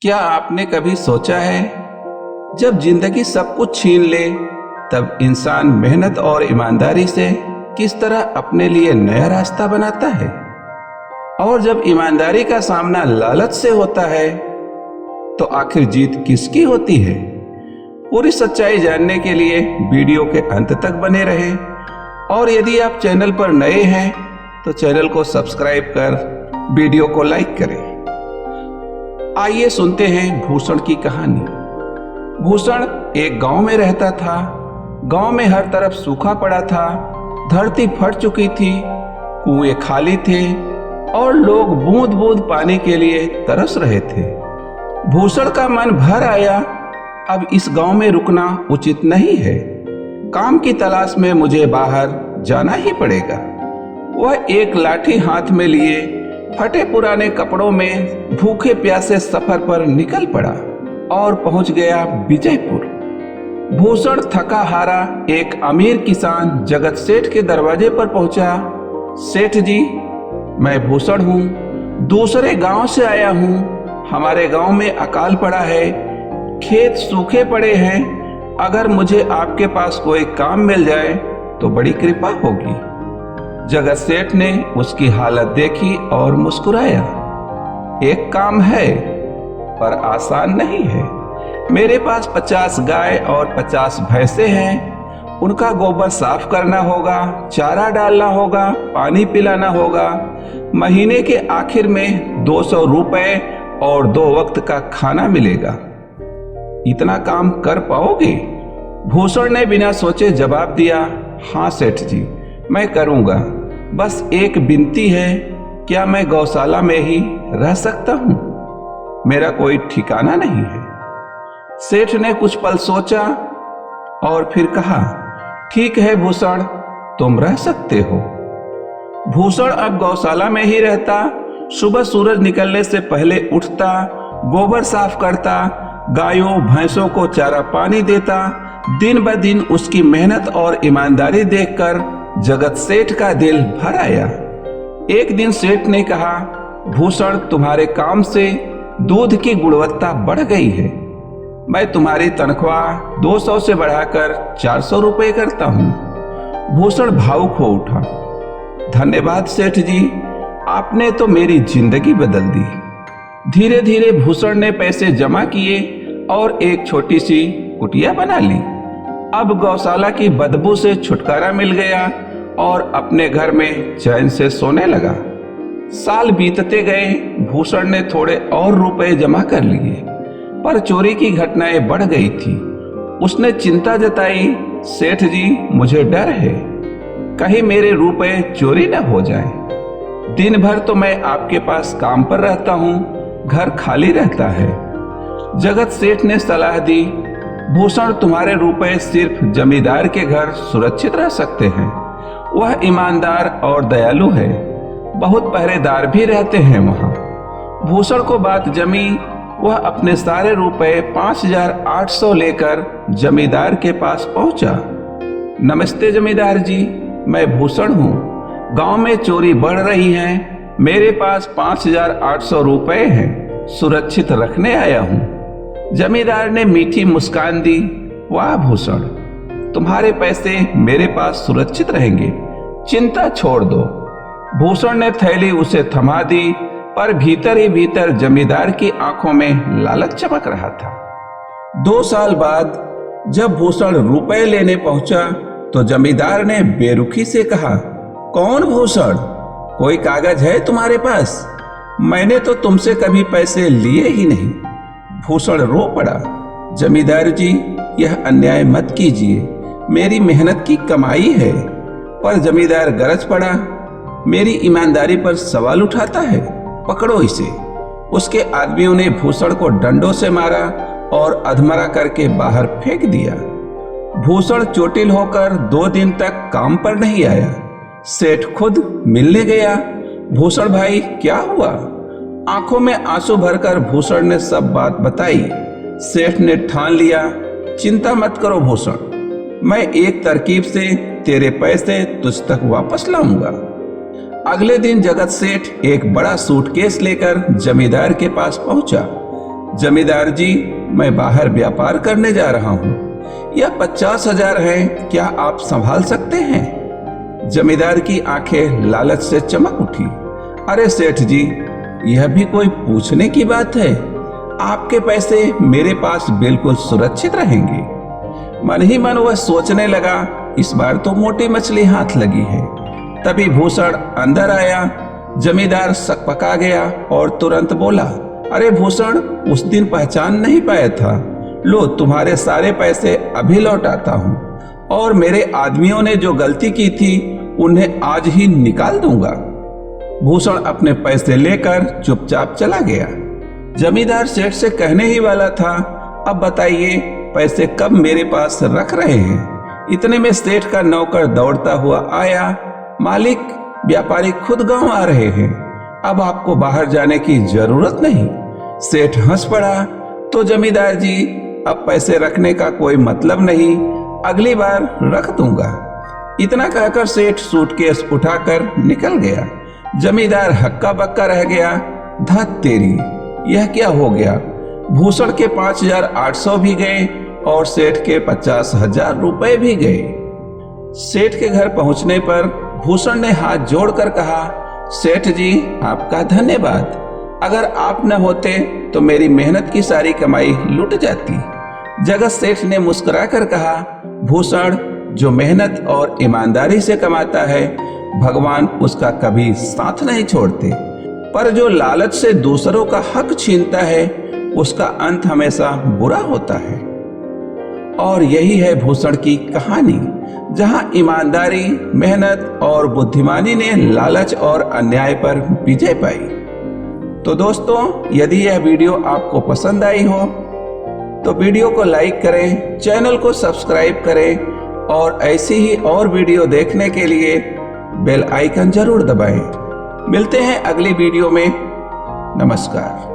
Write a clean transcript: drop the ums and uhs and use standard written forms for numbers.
क्या आपने कभी सोचा है, जब जिंदगी सब कुछ छीन ले तब इंसान मेहनत और ईमानदारी से किस तरह अपने लिए नया रास्ता बनाता है। और जब ईमानदारी का सामना लालच से होता है तो आखिर जीत किसकी होती है। पूरी सच्चाई जानने के लिए वीडियो के अंत तक बने रहें। और यदि आप चैनल पर नए हैं तो चैनल को सब्सक्राइब कर वीडियो को लाइक करें। आइए सुनते हैं भूषण की कहानी। भूषण एक गांव में रहता था। गांव में हर तरफ सूखा पड़ा था, धरती फट चुकी थी, कुएं खाली थे और लोग बूंद बूंद पानी के लिए तरस रहे थे। भूषण का मन भर आया, अब इस गांव में रुकना उचित नहीं है, काम की तलाश में मुझे बाहर जाना ही पड़ेगा। वह एक लाठी हाथ में लिए फटे पुराने कपड़ों में भूखे प्यासे सफर पर निकल पड़ा और पहुंच गया विजयपुर। भूषण थका हारा एक अमीर किसान जगत सेठ के दरवाजे पर पहुंचा। सेठ जी, मैं भूषण हूँ, दूसरे गांव से आया हूँ। हमारे गांव में अकाल पड़ा है, खेत सूखे पड़े हैं। अगर मुझे आपके पास कोई काम मिल जाए तो बड़ी कृपा होगी। जगत सेठ ने उसकी हालत देखी और मुस्कुराया। एक काम है पर आसान नहीं है। मेरे पास 50 गाय और 50 भैंसे हैं। उनका गोबर साफ करना होगा, चारा डालना होगा, पानी पिलाना होगा। महीने के आखिर में 200 रुपए और 2 वक्त का खाना मिलेगा। इतना काम कर पाओगे? भूषण ने बिना सोचे जवाब दिया, हाँ सेठ जी, मैं करूंगा। बस एक विनती है, क्या मैं गौशाला में ही रह सकता हूं? मेरा कोई ठिकाना नहीं है। सेठ ने कुछ पल सोचा और फिर कहा, ठीक है भूषण, तुम रह सकते हो। भूषण अब गौशाला में ही रहता। सुबह सूरज निकलने से पहले उठता, गोबर साफ करता, गायों भैंसों को चारा पानी देता। दिन ब दिन उसकी मेहनत और ईमानदारी देखकर जगत सेठ का दिल भर आया। एक दिन सेठ ने कहा, भूषण, तुम्हारे काम से दूध की गुणवत्ता बढ़ गई है। मैं तुम्हारी तनख्वाह 200 से बढ़ाकर 400 रुपए करता हूँ। भूषण भावुक हो उठा। धन्यवाद सेठ जी, आपने तो मेरी जिंदगी बदल दी। धीरे धीरे भूषण ने पैसे जमा किए और एक छोटी सी कुटिया बना ली। अब गौशाला की बदबू से छुटकारा मिल गया और अपने घर में चैन से सोने लगा। साल बीतते गए, भूषण ने थोड़े और रुपए जमा कर लिए, पर चोरी की घटनाएं बढ़ गई थी। उसने चिंता जताई, सेठ जी, मुझे डर है, कहीं मेरे रुपए चोरी न हो जाएं। दिन भर तो मैं आपके पास काम पर रहता हूँ, घर खाली रहता है। जगत सेठ ने सलाह दी, भूषण, तुम्हारे रुपए सिर्फ जमींदार के घर सुरक्षित रह सकते हैं। वह ईमानदार और दयालु है, बहुत पहरेदार भी रहते हैं वहां। भूषण को बात जमी। वह अपने सारे रुपए 5800 लेकर जमींदार के पास पहुंचा। नमस्ते जमींदार जी, मैं भूषण हूँ। गांव में चोरी बढ़ रही है, मेरे पास 5800 रुपए हैं, सुरक्षित रखने आया हूँ। जमींदार ने मीठी मुस्कान दी, वाह भूषण, तुम्हारे पैसे मेरे पास सुरक्षित रहेंगे, चिंता छोड़ दो। भूषण ने थैली उसे थमा दी, पर भीतर ही भीतर जमींदार की आंखों में लालच चमक रहा था। 2 साल बाद जब भूषण रुपए लेने पहुंचा तो जमींदार ने बेरुखी से कहा, कौन भूषण, कोई कागज है तुम्हारे पास? मैंने तो तुमसे कभी पैसे लिए ही नहीं। भूषण रो पड़ा, जमींदार जी, यह अन्याय मत कीजिए, मेरी मेहनत की कमाई है। पर जमींदार गरज पड़ा, मेरी ईमानदारी पर सवाल उठाता है, पकड़ो इसे। उसके आदमियों ने भूषण को डंडों से मारा और अधमरा करके बाहर फेंक दिया। भूषण चोटिल होकर 2 दिन तक काम पर नहीं आया। सेठ खुद मिलने गया, भूषण भाई, क्या हुआ? आंखों में आंसू भरकर भूषण ने सब बात बताई। सेठ ने ठान लिया, चिंता मत करो भूषण, मैं एक तरकीब से तेरे पैसे तुझ तक वापस लाऊंगा। अगले दिन जगत सेठ एक बड़ा सूटकेस लेकर जमींदार के पास पहुंचा। जमींदार जी, मैं बाहर व्यापार करने जा रहा हूँ, यह 50,000 है, क्या आप संभाल सकते हैं? जमींदार की आंखें लालच से चमक उठी। अरे सेठ जी, यह भी कोई पूछने की बात है? आपके पैसे मेरे पास बिल्कुल सुरक्षित रहेंगे। मन ही मन वह सोचने लगा, इस बार तो मोटी मछली हाथ लगी है। तभी भूषण अंदर आया। जमींदार सकपका गया और तुरंत बोला, अरे भूषण, उस दिन पहचान नहीं पाया था। लो, तुम्हारे सारे पैसे अभी लौटाता हूँ, और मेरे आदमियों ने जो गलती की थी उन्हें आज ही निकाल दूंगा। भूषण अपने पैसे लेकर चुपचाप चला गया। जमींदार सेठ से कहने ही वाला था, अब बताइए पैसे कब मेरे पास रख रहे हैं? इतने में सेठ का नौकर दौड़ता हुआ आया। मालिक, व्यापारी खुद गांव आ रहे हैं, अब आपको बाहर जाने की जरूरत नहीं। सेठ हंस पड़ा। तो जमींदार जी, अब पैसे रखने का कोई मतलब नहीं, अगली बार रख दूंगा। इतना कहकर सेठ सूटकेस उठाकर निकल गया। जमींदार हक्का बक्का रह गया। धत तेरी, यह क्या हो गया? भूषण के 5,800 भी गए और सेठ के 50,000 रुपए भी गए। सेठ के घर पहुंचने पर भूषण ने हाथ जोड़कर कहा, सेठ जी, आपका धन्यवाद। अगर आप न होते तो मेरी मेहनत की सारी कमाई लुट जाती। जगत सेठ ने मुस्कुराकर कहा, भूषण, जो मेहनत और ईमानदारी से कमाता है, भगवान उसका कभी साथ नहीं छोड़ते, पर जो लालच से दूसरों का हक छीनता है, उसका अंत हमेशा बुरा होता है। और यही है भूषण की कहानी, जहां ईमानदारी, मेहनत और बुद्धिमानी ने लालच और अन्याय पर विजय पाई। तो दोस्तों, यदि यह वीडियो आपको पसंद आई हो तो वीडियो को लाइक करें, चैनल को सब्सक्राइब करें, और ऐसी ही और वीडियो देखने के लिए बेल आइकन जरूर दबाएं। मिलते हैं अगली वीडियो में। नमस्कार।